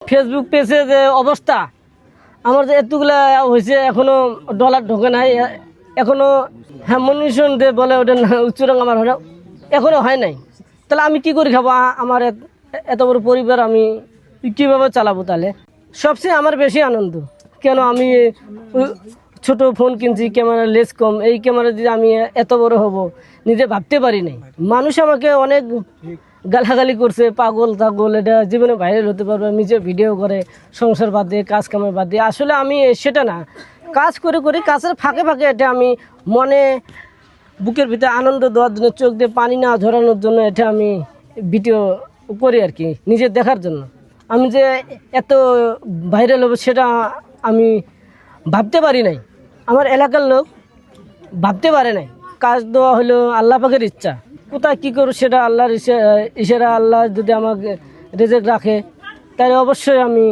Facebook পেজে যে অবস্থা, আমার যে এতগুলা হয়েছে এখনো ডলার ঢোকে নাই, এখনো হ্যামনিশন দিয়ে বলে ওটা উচ্চরং আমার হয় না, এখনো হয় নাই। তাহলে আমি কি করে খাবো? আমার এত বড় পরিবার আমি কীভাবে চালাবো? তাহলে সবচেয়ে আমার বেশি আনন্দ কেন, আমি ছোট ফোন কিনছি, ক্যামেরা লেন্স কম, এই ক্যামেরা দিয়ে আমি এত বড় হব নিজে ভাবতে পারি নাই। মানুষ আমাকে অনেক গালাগালি করছে, পাগল টাগল, এটা জীবনে ভাইরাল হতে পারবে, নিজে ভিডিও করে সংসার বাদ দিয়ে, কাজ কামের বাদ দিয়ে। আসলে আমি সেটা না, কাজ করে কাজের ফাঁকে ফাঁকে এটা আমি মনে বুকের ভিতরে আনন্দ দেওয়ার জন্য, চোখ দিয়ে পানি না ঝরানোর জন্য এটা আমি ভিডিও করি আর কি, নিজের দেখার জন্য। আমি যে এত ভাইরাল হবে সেটা আমি ভাবতে পারি নাই, আমার এলাকার লোক ভাবতে পারে নাই। কাজ দেওয়া হলো আল্লাহ পাকের ইচ্ছা, কোথায় কী করব সেটা আল্লাহর ইশারা। আল্লাহ যদি আমাকে রেজেক রাখে তাহলে অবশ্যই আমি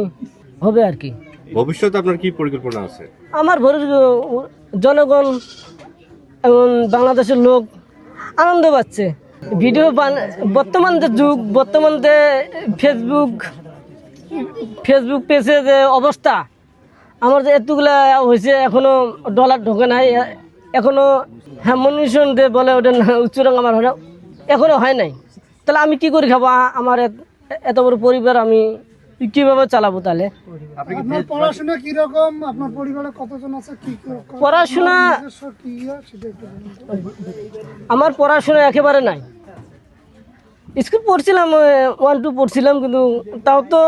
হবে আর কি। ভবিষ্যতে আপনার কি পরিকল্পনা আছে? আমার জনগণ এবং বাংলাদেশের লোক আনন্দ পাচ্ছে ভিডিও বর্তমান যে যুগ, বর্তমান যে ফেসবুক পেজে যে অবস্থা, আমার যে এতগুলা হয়েছে এখনো ডলার ঢোকে নাই, এখনো হ্যামনিশন দিয়ে বলে ওটা উচ্চরং আমার হয় না, এখনো হয় নাই। তাহলে আমি কি করে খাবো? আমার এত বড় পরিবার আমি কিভাবে চালাবো? তাহলে আপনার পড়াশোনা কি রকম, আপনার পরিবারে কতজন আছে, কি পড়াশোনা? আমার পড়াশোনা একেবারে নাই। স্কুল পড়ছিলাম, 1-2 পড়ছিলাম, কিন্তু তাও তো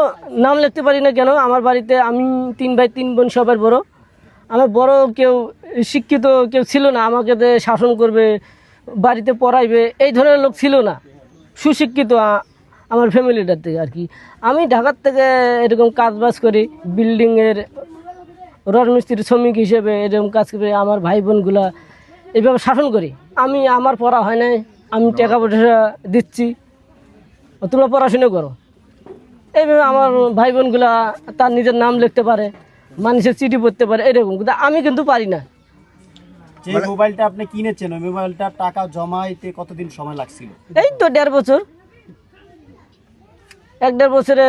নাম লিখতে পারি না। কেন? আমার বাড়িতে আমি 3 ভাই 3 বোন, সবার বড়। আমার বড় কেউ শিক্ষিত কেউ ছিল না, আমাকে শাসন করবে, বাড়িতে পড়াইবে, এই ধরনের লোক ছিল না, সুশিক্ষিত আমার ফ্যামিলিটার থেকে আর কি। আমি ঢাকার থেকে এরকম কাজ বাজ করি, বিল্ডিংয়ের রাজমিস্ত্রির শ্রমিক হিসেবে এরকম কাজ করে আমার ভাই বোনগুলা এইভাবে শাসন করি। আমার পড়া হয় নাই, আমি টাকা পয়সা দিচ্ছি, তোমরা পড়াশুনো করো। এইভাবে আমার ভাই বোনগুলা তার নিজের নাম লিখতে পারে, মানুষের চিঠি পড়তে পারে, এরকম। কিন্তু আমি কিন্তু পারি না। যে মোবাইলটা আপনি কিনেছেন, ওই মোবাইলটা টাকা জমাইতে কতদিন সময় লাগছিল? এই তো 1.5 বছর। 1-1.5 বছরে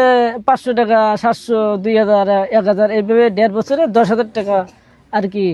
500 টাকা, 700, 2000, 1000, এইভাবে 1.5 বছরে 10,000 টাকা আর কি